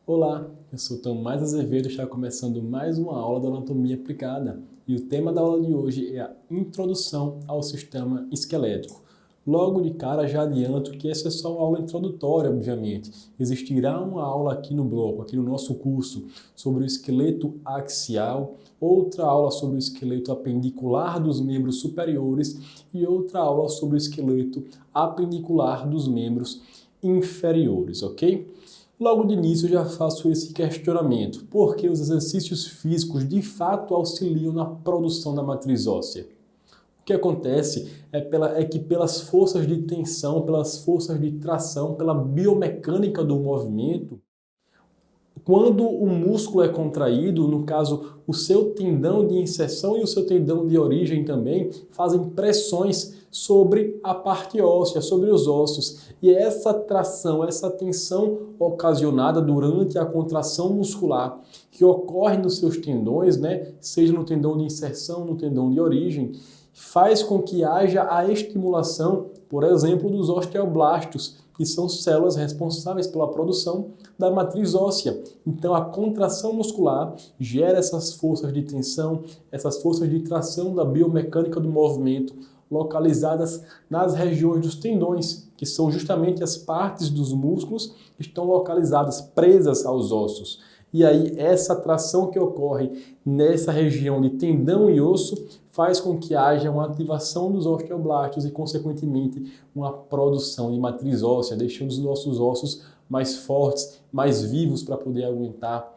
Olá, eu sou Tomás Azevedo e está começando mais uma aula da Anatomia Aplicada. E o tema da aula de hoje é a Introdução ao Sistema Esquelético. Logo de cara já adianto que essa é só uma aula introdutória, obviamente. Existirá uma aula aqui no bloco, aqui no nosso curso, sobre o esqueleto axial, outra aula sobre o esqueleto apendicular dos membros superiores e outra aula sobre o esqueleto apendicular dos membros inferiores, ok? Logo de início eu já faço esse questionamento. Por que os exercícios físicos de fato auxiliam na produção da matriz óssea? O que acontece é que pelas forças de tensão, pelas forças de tração, pela biomecânica do movimento, quando o músculo é contraído, no caso, o seu tendão de inserção e o seu tendão de origem também fazem pressões sobre a parte óssea, sobre os ossos. E essa tração, essa tensão ocasionada durante a contração muscular que ocorre nos seus tendões, né, seja no tendão de inserção, no tendão de origem, faz com que haja a estimulação, por exemplo, dos osteoblastos, que são células responsáveis pela produção da matriz óssea. Então a contração muscular gera essas forças de tensão, essas forças de tração da biomecânica do movimento, localizadas nas regiões dos tendões, que são justamente as partes dos músculos que estão localizadas, presas aos ossos. E aí essa tração que ocorre nessa região de tendão e osso faz com que haja uma ativação dos osteoblastos e, consequentemente, uma produção de matriz óssea, deixando os nossos ossos mais fortes, mais vivos para poder aguentar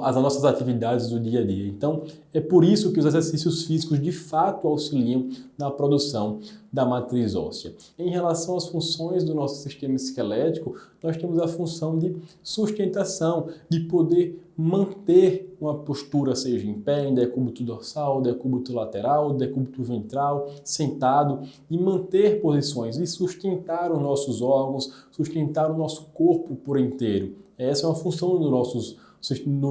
as nossas atividades do dia a dia. Então, é por isso que os exercícios físicos de fato auxiliam na produção da matriz óssea. Em relação às funções do nosso sistema esquelético, nós temos a função de sustentação, de poder manter uma postura, seja em pé, em decúbito dorsal, decúbito lateral, decúbito ventral, sentado, e manter posições, e sustentar os nossos órgãos, sustentar o nosso corpo por inteiro. Essa é uma função no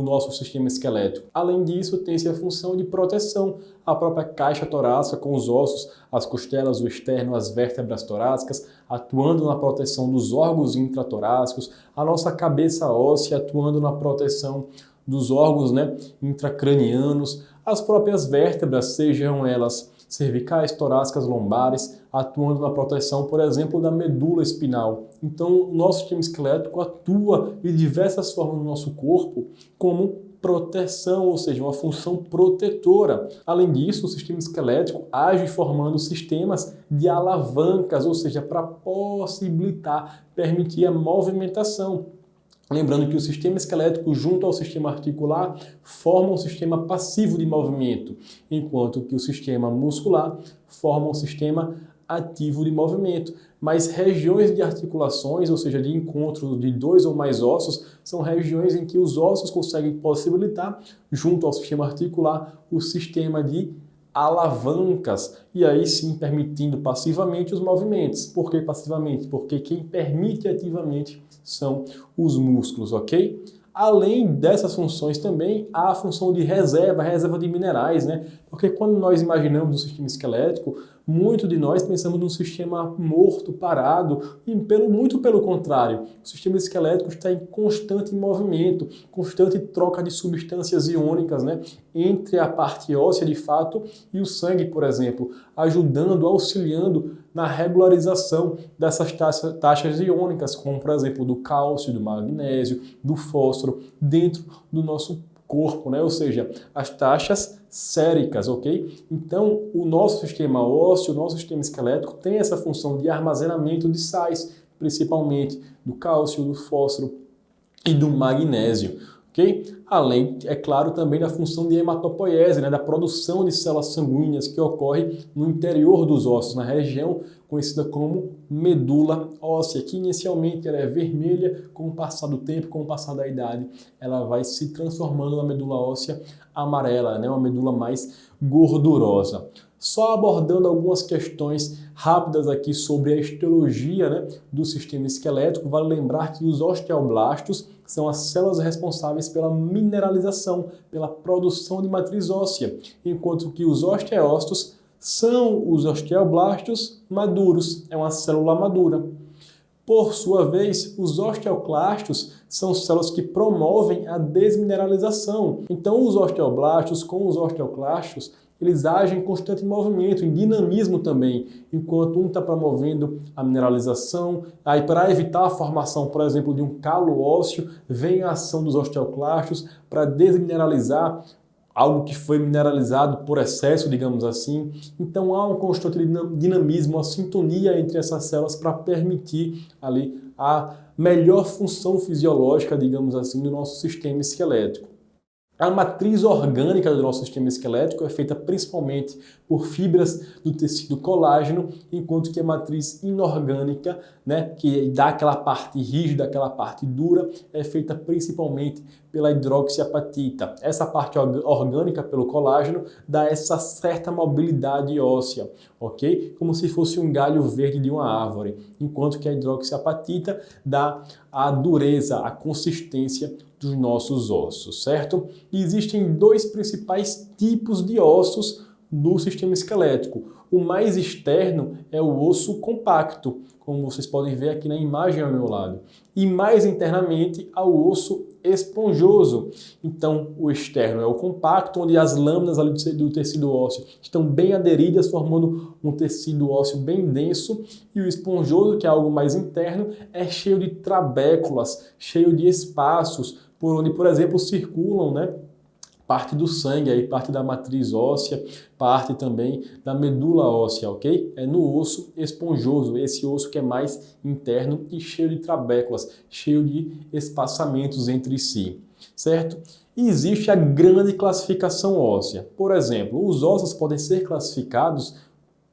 nosso sistema esquelético. Além disso, tem-se a função de proteção, a própria caixa torácica com os ossos, as costelas, o externo, as vértebras torácicas, atuando na proteção dos órgãos intratorácicos, a nossa cabeça óssea atuando na proteção dos órgãos, né, intracranianos, as próprias vértebras, sejam elas cervicais, torácicas, lombares, atuando na proteção, por exemplo, da medula espinal. Então, o nosso sistema esquelético atua de diversas formas no nosso corpo como proteção, ou seja, uma função protetora. Além disso, o sistema esquelético age formando sistemas de alavancas, ou seja, para possibilitar, permitir a movimentação. Lembrando que o sistema esquelético junto ao sistema articular forma um sistema passivo de movimento, enquanto que o sistema muscular forma um sistema ativo de movimento. Mas regiões de articulações, ou seja, de encontro de dois ou mais ossos, são regiões em que os ossos conseguem possibilitar, junto ao sistema articular, o sistema de alavancas, e aí sim permitindo passivamente os movimentos. Por que passivamente? Porque quem permite ativamente são os músculos, ok? Além dessas funções também há a função de reserva de minerais, né? Porque quando nós imaginamos um sistema esquelético, muito de nós pensamos num sistema morto, parado, e muito pelo contrário, o sistema esquelético está em constante movimento, constante troca de substâncias iônicas, né, entre a parte óssea de fato e o sangue, por exemplo, ajudando, auxiliando na regularização dessas taxas iônicas, como por exemplo do cálcio, do magnésio, do fósforo, dentro do nosso corpo, né? Ou seja, as taxas séricas, ok? Então, o nosso sistema ósseo, o nosso sistema esquelético tem essa função de armazenamento de sais, principalmente do cálcio, do fósforo e do magnésio, ok? Além, é claro, também da função de hematopoiese, né? Da produção de células sanguíneas que ocorre no interior dos ossos, na região conhecida como medula óssea, que inicialmente ela é vermelha, com o passar do tempo, com o passar da idade, ela vai se transformando na medula óssea amarela, né? Uma medula mais gordurosa. Só abordando algumas questões rápidas aqui sobre a histologia, né, do sistema esquelético, vale lembrar que os osteoblastos são as células responsáveis pela mineralização, pela produção de matriz óssea, enquanto que os osteócitos são os osteoblastos maduros, é uma célula madura. Por sua vez, os osteoclastos são células que promovem a desmineralização. Então, os osteoblastos com os osteoclastos, eles agem em constante movimento, em dinamismo também, enquanto um está promovendo a mineralização. Aí, para evitar a formação, por exemplo, de um calo ósseo, vem a ação dos osteoclastos para desmineralizar algo que foi mineralizado por excesso, digamos assim. Então há um constante dinamismo, uma sintonia entre essas células para permitir ali a melhor função fisiológica, digamos assim, do nosso sistema esquelético. A matriz orgânica do nosso sistema esquelético é feita principalmente por fibras do tecido colágeno, enquanto que a matriz inorgânica, que dá aquela parte rígida, aquela parte dura, é feita principalmente pela hidroxiapatita. Essa parte orgânica pelo colágeno dá essa certa mobilidade óssea, ok? Como se fosse um galho verde de uma árvore, enquanto que a hidroxiapatita dá a dureza, a consistência dos nossos ossos, certo? E existem dois principais tipos de ossos no sistema esquelético. O mais externo é o osso compacto, como vocês podem ver aqui na imagem ao meu lado. E mais internamente há o osso esponjoso. Então, o externo é o compacto, onde as lâminas ali do tecido ósseo estão bem aderidas, formando um tecido ósseo bem denso. E o esponjoso, que é algo mais interno, é cheio de trabéculas, cheio de espaços, por onde, por exemplo, circulam, parte do sangue, aí, parte da matriz óssea, parte também da medula óssea, ok? É no osso esponjoso, esse osso que é mais interno e cheio de trabéculas, cheio de espaçamentos entre si, certo? E existe a grande classificação óssea. Por exemplo, os ossos podem ser classificados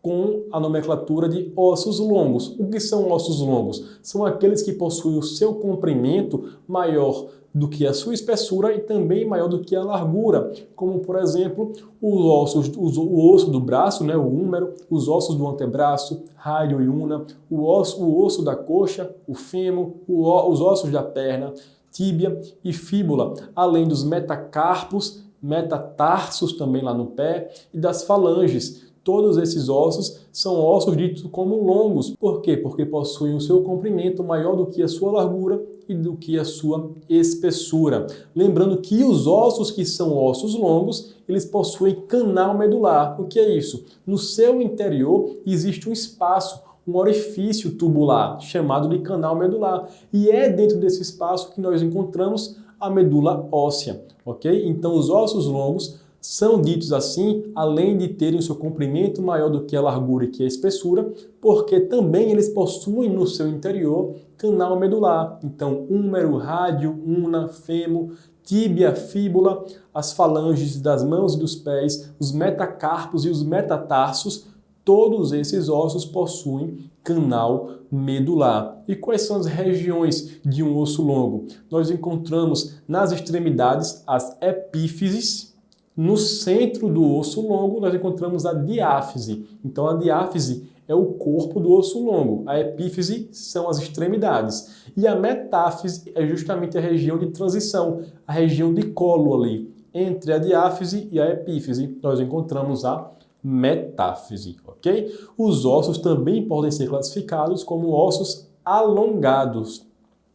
com a nomenclatura de ossos longos. O que são ossos longos? São aqueles que possuem o seu comprimento maior do que a sua espessura e também maior do que a largura, como por exemplo o osso do braço, o húmero, os ossos do antebraço, rádio e una, o osso da coxa, o fêmur, os ossos da perna, tíbia e fíbula, além dos metacarpos, metatarsos também lá no pé e das falanges. Todos esses ossos são ossos ditos como longos. Por quê? Porque possuem o seu comprimento maior do que a sua largura e do que a sua espessura. Lembrando que os ossos que são ossos longos, eles possuem canal medular. O que é isso? No seu interior existe um espaço, um orifício tubular, chamado de canal medular. E é dentro desse espaço que nós encontramos a medula óssea, ok? Então os ossos longos são ditos assim, além de terem o seu comprimento maior do que a largura e que a espessura, porque também eles possuem no seu interior canal medular. Então, húmero, rádio, una, fêmur, tíbia, fíbula, as falanges das mãos e dos pés, os metacarpos e os metatarsos, todos esses ossos possuem canal medular. E quais são as regiões de um osso longo? Nós encontramos nas extremidades as epífises. No centro do osso longo, nós encontramos a diáfise. Então, a diáfise é o corpo do osso longo. A epífise são as extremidades. E a metáfise é justamente a região de transição, a região de colo ali. Entre a diáfise e a epífise, nós encontramos a metáfise, ok? Os ossos também podem ser classificados como ossos alongados.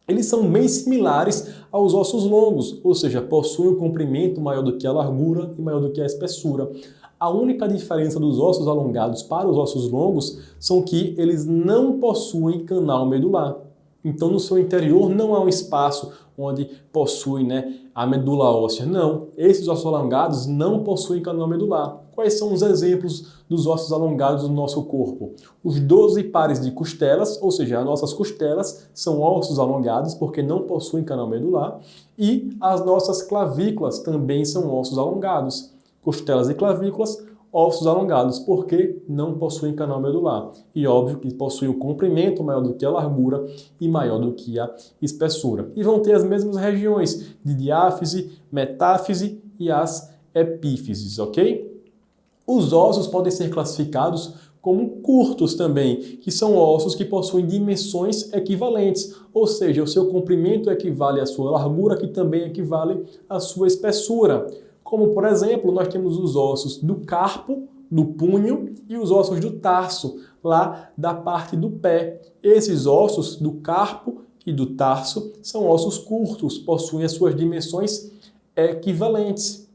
Eles são bem similares aos ossos longos, ou seja, possuem um comprimento maior do que a largura e maior do que a espessura. A única diferença dos ossos alongados para os ossos longos são que eles não possuem canal medular. Então, no seu interior não há um espaço onde possui a medula óssea. Não, esses ossos alongados não possuem canal medular. Quais são os exemplos dos ossos alongados do nosso corpo? Os 12 pares de costelas, ou seja, as nossas costelas são ossos alongados porque não possuem canal medular, e as nossas clavículas também são ossos alongados. Costelas e clavículas, ossos alongados, porque não possuem canal medular. E óbvio que possuem um comprimento maior do que a largura e maior do que a espessura. E vão ter as mesmas regiões de diáfise, metáfise e as epífises, ok? Os ossos podem ser classificados como curtos também, que são ossos que possuem dimensões equivalentes, ou seja, o seu comprimento equivale à sua largura, que também equivale à sua espessura. Como, por exemplo, nós temos os ossos do carpo, do punho e os ossos do tarso, lá da parte do pé. Esses ossos do carpo e do tarso são ossos curtos, possuem as suas dimensões equivalentes.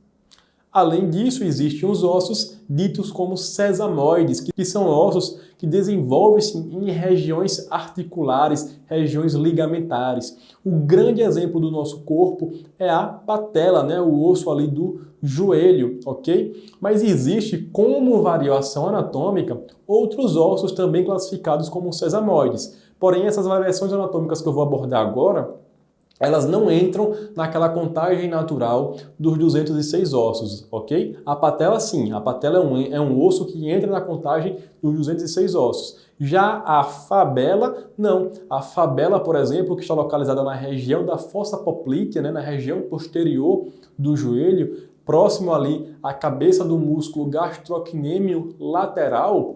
Além disso, existem os ossos ditos como sesamoides, que são ossos que desenvolvem-se em regiões articulares, regiões ligamentares. O grande exemplo do nosso corpo é a patela, né? O osso ali do joelho, ok? Mas existe, como variação anatômica, outros ossos também classificados como sesamoides. Porém, essas variações anatômicas que eu vou abordar agora, elas não entram naquela contagem natural dos 206 ossos, ok? A patela, sim. A patela é um osso que entra na contagem dos 206 ossos. Já a fabela, não. A fabela, por exemplo, que está localizada na região da fossa poplítea, né, na região posterior do joelho, próximo ali à cabeça do músculo gastrocnêmio lateral,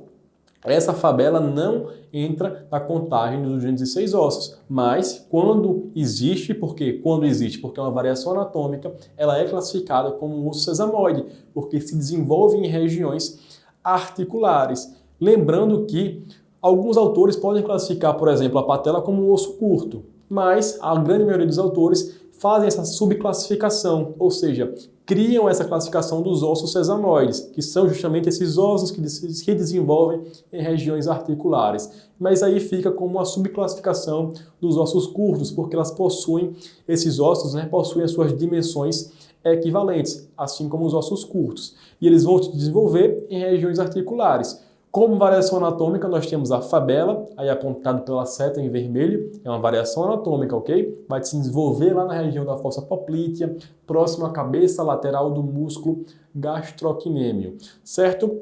essa fabela não entra na contagem dos 206 ossos, mas quando existe, por quê? Quando existe, porque é uma variação anatômica, ela é classificada como um osso sesamoide, porque se desenvolve em regiões articulares. Lembrando que alguns autores podem classificar, por exemplo, a patela como um osso curto, mas a grande maioria dos autores fazem essa subclassificação, ou seja, criam essa classificação dos ossos sesamoides, que são justamente esses ossos que se desenvolvem em regiões articulares. Mas aí fica como uma subclassificação dos ossos curtos, porque elas possuem, esses ossos, né, possuem as suas dimensões equivalentes, assim como os ossos curtos. E eles vão se desenvolver em regiões articulares. Como variação anatômica, nós temos a fabela, aí apontado pela seta em vermelho, é uma variação anatômica, ok? Vai se desenvolver lá na região da fossa poplítea, próximo à cabeça lateral do músculo gastrocnêmio, certo?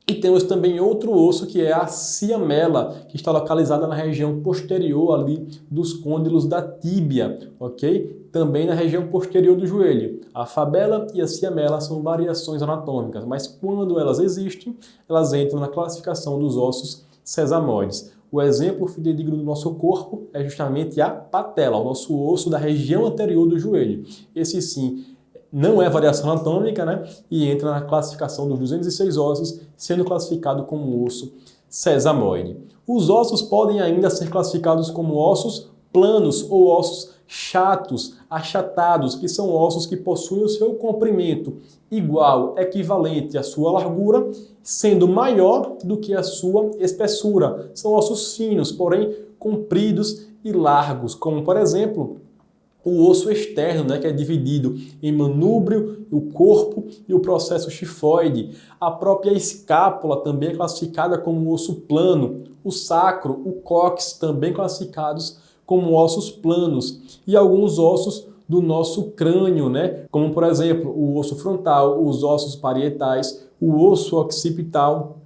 E temos também outro osso que é a ciamela, que está localizada na região posterior ali dos côndilos da tíbia, ok? Também na região posterior do joelho. A fabela e a ciamela são variações anatômicas, mas quando elas existem, elas entram na classificação dos ossos sesamoides. O exemplo fidedigno do nosso corpo é justamente a patela, o nosso osso da região anterior do joelho. Esse sim não é variação anatômica, né? E entra na classificação dos 206 ossos, sendo classificado como osso sesamoide. Os ossos podem ainda ser classificados como ossos planos ou ossos chatos, achatados, que são ossos que possuem o seu comprimento igual, equivalente à sua largura, sendo maior do que a sua espessura. São ossos finos, porém compridos e largos, como por exemplo o osso externo, né, que é dividido em manúbrio, o corpo e o processo xifoide. A própria escápula também é classificada como osso plano. O sacro, o cóccix também classificados como ossos planos. E alguns ossos do nosso crânio, né, como por exemplo o osso frontal, os ossos parietais, o osso occipital,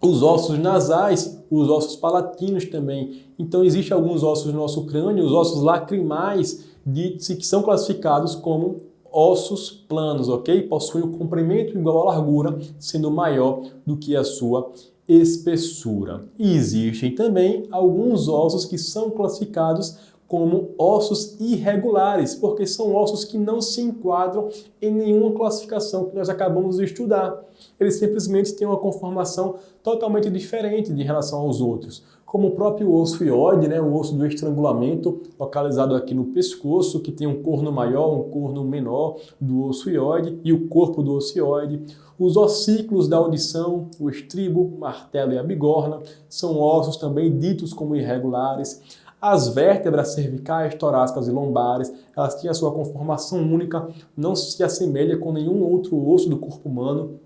os ossos nasais, os ossos palatinos também. Então existem alguns ossos do nosso crânio, os ossos lacrimais, que são classificados como ossos planos, ok? Possuem o comprimento igual à largura, sendo maior do que a sua espessura. E existem também alguns ossos que são classificados como ossos irregulares, porque são ossos que não se enquadram em nenhuma classificação que nós acabamos de estudar. Eles simplesmente têm uma conformação totalmente diferente de relação aos outros, como o próprio osso hioide, né, o osso do estrangulamento, localizado aqui no pescoço, que tem um corno maior, um corno menor do osso hioide e o corpo do osso hioide. Os ossículos da audição, o estribo, o martelo e a bigorna, são ossos também ditos como irregulares. As vértebras cervicais, torácicas e lombares, elas têm a sua conformação única, não se assemelha com nenhum outro osso do corpo humano,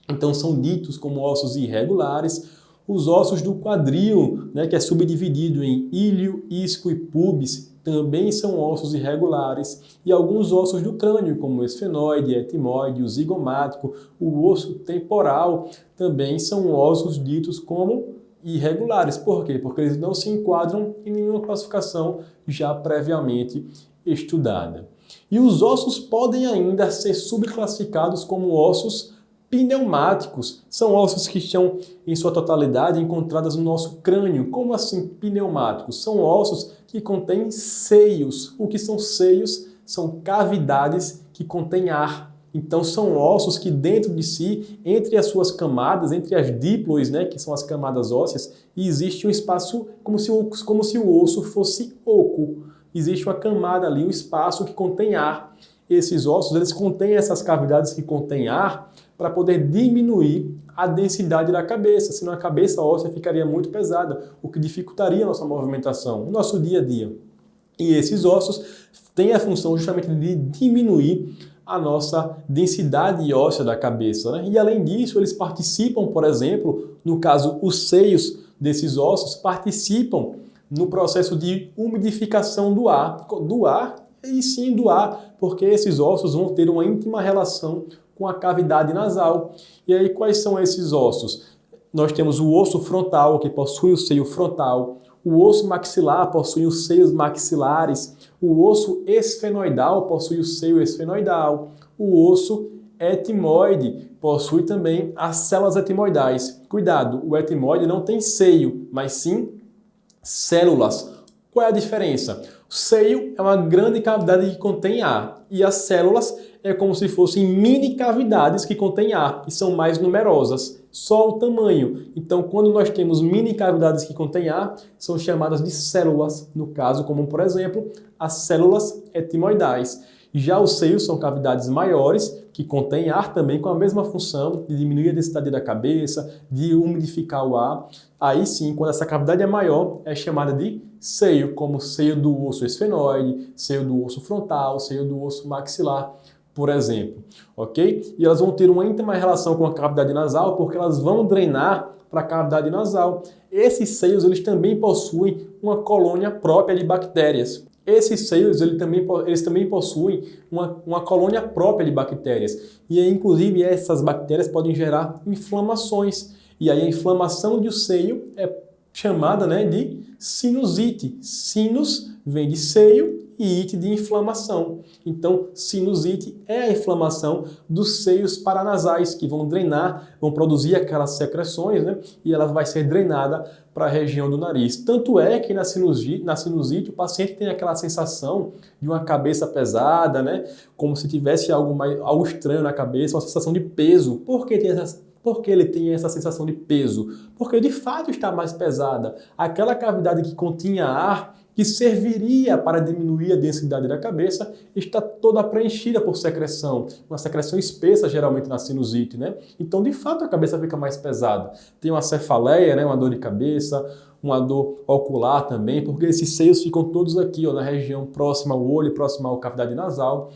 então são ditos como ossos irregulares. Os ossos do quadril, né, que é subdividido em ilho, isco e pubis, também são ossos irregulares. E alguns ossos do crânio, como o esfenoide, etimoide, o zigomático, o osso temporal, também são ossos ditos como irregulares. Por quê? Porque eles não se enquadram em nenhuma classificação já previamente estudada. E os ossos podem ainda ser subclassificados como ossos pneumáticos. São ossos que estão, em sua totalidade, encontrados no nosso crânio. Como assim pneumáticos? São ossos que contêm seios. O que são seios? São cavidades que contêm ar. Então são ossos que dentro de si, entre as suas camadas, entre as díploes, né, que são as camadas ósseas, existe um espaço como se o osso fosse oco. Existe uma camada ali, um espaço que contém ar. Esses ossos, eles contêm essas cavidades que contêm ar para poder diminuir a densidade da cabeça, senão a cabeça óssea ficaria muito pesada, o que dificultaria a nossa movimentação, o nosso dia a dia. E esses ossos têm a função justamente de diminuir a nossa densidade óssea da cabeça, né? E além disso, eles participam, por exemplo, no caso, os seios desses ossos participam no processo de umidificação do ar, porque esses ossos vão ter uma íntima relação com a cavidade nasal. E aí, quais são esses ossos? Nós temos o osso frontal, que possui o seio frontal, o osso maxilar possui os seios maxilares, o osso esfenoidal possui o seio esfenoidal, o osso etimoide possui também as células etimoidais. Cuidado, o etimoide não tem seio, mas sim células. Qual é a diferença? O seio é uma grande cavidade que contém ar e as células é como se fossem mini cavidades que contêm ar e são mais numerosas, só o tamanho. Então, quando nós temos mini cavidades que contêm ar, são chamadas de células, no caso, como por exemplo, as células etimoidais. Já os seios são cavidades maiores, que contêm ar também com a mesma função de diminuir a densidade da cabeça, de umidificar o ar. Aí sim, quando essa cavidade é maior, é chamada de seio, como seio do osso esfenoide, seio do osso frontal, seio do osso maxilar, por exemplo, ok? E elas vão ter uma íntima relação com a cavidade nasal, porque elas vão drenar para a cavidade nasal. Esses seios, eles também possuem uma colônia própria de bactérias. Esses seios, eles também possuem uma colônia própria de bactérias. E aí, inclusive, essas bactérias podem gerar inflamações. E aí a inflamação do seio é chamada, né, de sinusite. Sinus vem de seio e ite de inflamação. Então, sinusite é a inflamação dos seios paranasais, que vão drenar, vão produzir aquelas secreções, né? E ela vai ser drenada para a região do nariz. Tanto é que na sinusite o paciente tem aquela sensação de uma cabeça pesada, né? Como se tivesse algo estranho na cabeça, uma sensação de peso. Por que ele tem essa sensação de peso? Porque de fato está mais pesada. Aquela cavidade que continha ar, que serviria para diminuir a densidade da cabeça, está toda preenchida por secreção, uma secreção espessa geralmente na sinusite, né? Então, de fato, a cabeça fica mais pesada. Tem uma cefaleia, né? Uma dor de cabeça, uma dor ocular também, porque esses seios ficam todos aqui, ó, na região próxima ao olho, próxima à cavidade nasal,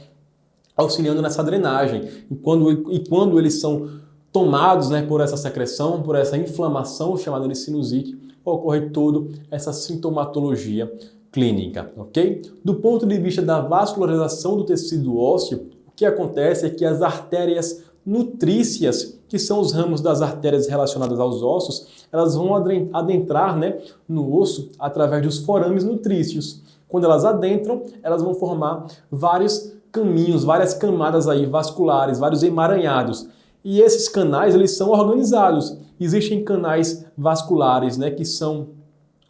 auxiliando nessa drenagem. E quando eles são tomados, né, por essa secreção, por essa inflamação chamada de sinusite, ocorre toda essa sintomatologia clínica, ok? Do ponto de vista da vascularização do tecido ósseo, o que acontece é que as artérias nutrícias, que são os ramos das artérias relacionadas aos ossos, elas vão adentrar, né, no osso através dos forames nutrícios. Quando elas adentram, elas vão formar vários caminhos, várias camadas aí vasculares, vários emaranhados. E esses canais, eles são organizados. Existem canais vasculares, né, que são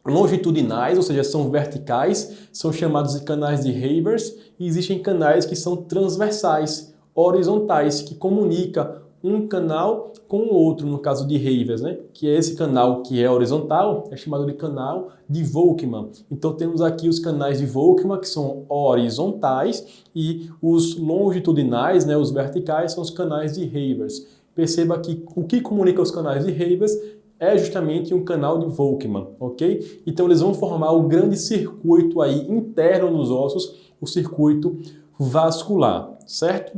longitudinais, ou seja, são verticais, são chamados de canais de Havers, e existem canais que são transversais, horizontais, que comunicam um canal com o outro, no caso de Havers, né, que é esse canal que é horizontal, é chamado de canal de Volkmann. Então temos aqui os canais de Volkmann, que são horizontais, e os longitudinais, né, os verticais, são os canais de Havers. Perceba que o que comunica os canais de Havers é justamente um canal de Volkmann, ok? Então eles vão formar o grande circuito aí interno nos ossos, o circuito vascular, certo?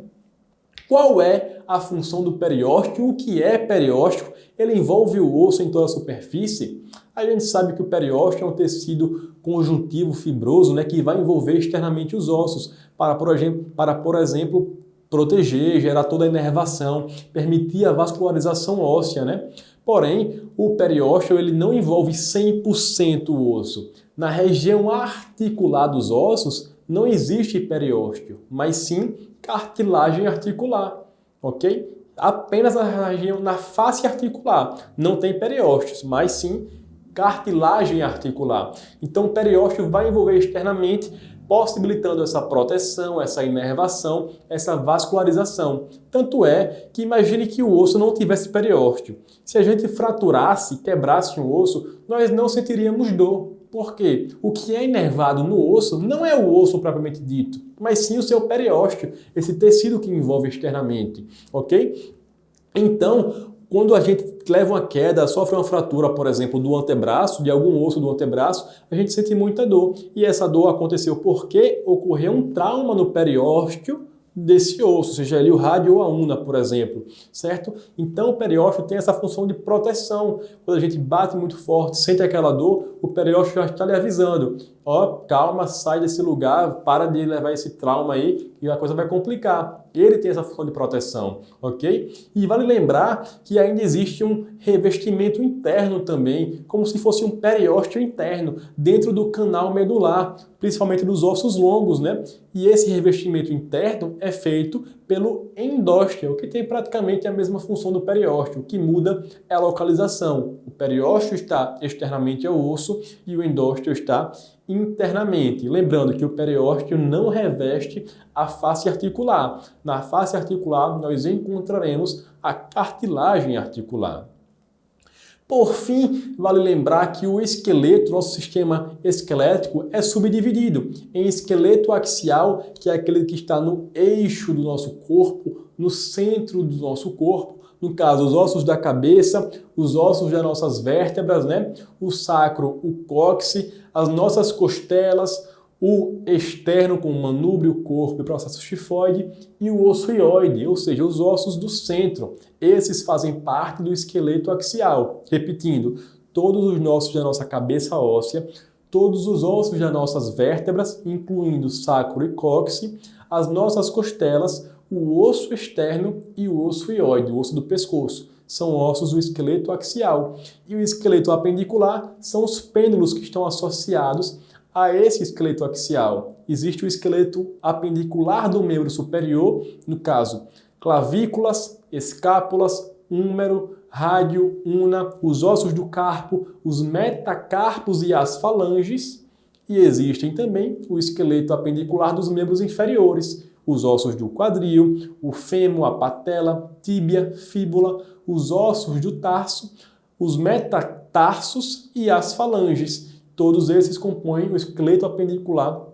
Qual é a função do periósteo? O que é periósteo? Ele envolve o osso em toda a superfície? A gente sabe que o periósteo é um tecido conjuntivo fibroso, né, que vai envolver externamente os ossos para, por exemplo, proteger, gerar toda a inervação, permitir a vascularização óssea, né? Porém, o periósteo ele não envolve 100% o osso. Na região articular dos ossos não existe periósteo, mas sim cartilagem articular, ok? Apenas na região, na face articular, não tem periósteos, mas sim cartilagem articular. Então o periósteo vai envolver externamente possibilitando essa proteção, essa inervação, essa vascularização. Tanto é que imagine que o osso não tivesse periósteo. Se a gente fraturasse, quebrasse um osso, nós não sentiríamos dor. Por quê? O que é inervado no osso não é o osso propriamente dito, mas sim o seu periósteo, esse tecido que envolve externamente, ok? Então, quando a gente leva uma queda, sofre uma fratura, por exemplo, do antebraço, de algum osso do antebraço, a gente sente muita dor. E essa dor aconteceu porque ocorreu um trauma no periósteo desse osso, seja ele o rádio ou a una, por exemplo, certo? Então o periósteo tem essa função de proteção. Quando a gente bate muito forte, sente aquela dor, o periósteo já está lhe avisando. Ó, calma, sai desse lugar, para de levar esse trauma aí, e a coisa vai complicar. Ele tem essa função de proteção, ok? E vale lembrar que ainda existe um revestimento interno também, como se fosse um periósteo interno, dentro do canal medular, principalmente dos ossos longos, né? E esse revestimento interno é feito pelo endósteo, que tem praticamente a mesma função do periósteo. O que muda é a localização. O periósteo está externamente ao osso e o endósteo está internamente. Lembrando que o periósteo não reveste a face articular. Na face articular, nós encontraremos a cartilagem articular. Por fim, vale lembrar que o esqueleto, nosso sistema esquelético, é subdividido em esqueleto axial, que é aquele que está no eixo do nosso corpo, no centro do nosso corpo, no caso, os ossos da cabeça, os ossos das nossas vértebras, né? O sacro, o cóccix, as nossas costelas, o externo com o manúbrio, o corpo e o processo tifoide, e o osso hioide, ou seja, os ossos do centro. Esses fazem parte do esqueleto axial. Repetindo, todos os ossos da nossa cabeça óssea, todos os ossos das nossas vértebras, incluindo sacro e cóccix, as nossas costelas, o osso externo e o osso hioide, o osso do pescoço. São ossos do esqueleto axial. E o esqueleto apendicular são os pêndulos que estão associados a esse esqueleto axial. Existe o esqueleto apendicular do membro superior, no caso, clavículas, escápulas, húmero, rádio, una, os ossos do carpo, os metacarpos e as falanges. E existem também o esqueleto apendicular dos membros inferiores, os ossos do quadril, o fêmur, a patela, tíbia, fíbula, os ossos do tarso, os metatarsos e as falanges. Todos esses compõem o esqueleto apendicular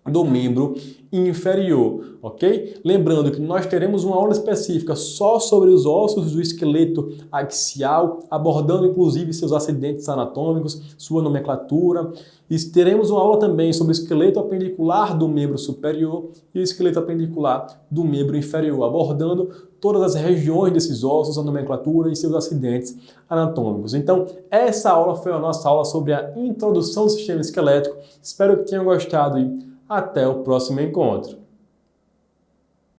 do membro inferior, ok? Lembrando que nós teremos uma aula específica só sobre os ossos do esqueleto axial, abordando inclusive seus acidentes anatômicos, sua nomenclatura. E teremos uma aula também sobre o esqueleto apendicular do membro superior e o esqueleto apendicular do membro inferior, abordando todas as regiões desses ossos, a nomenclatura e seus acidentes anatômicos. Então, essa aula foi a nossa aula sobre a introdução do sistema esquelético. Espero que tenham gostado e até o próximo encontro.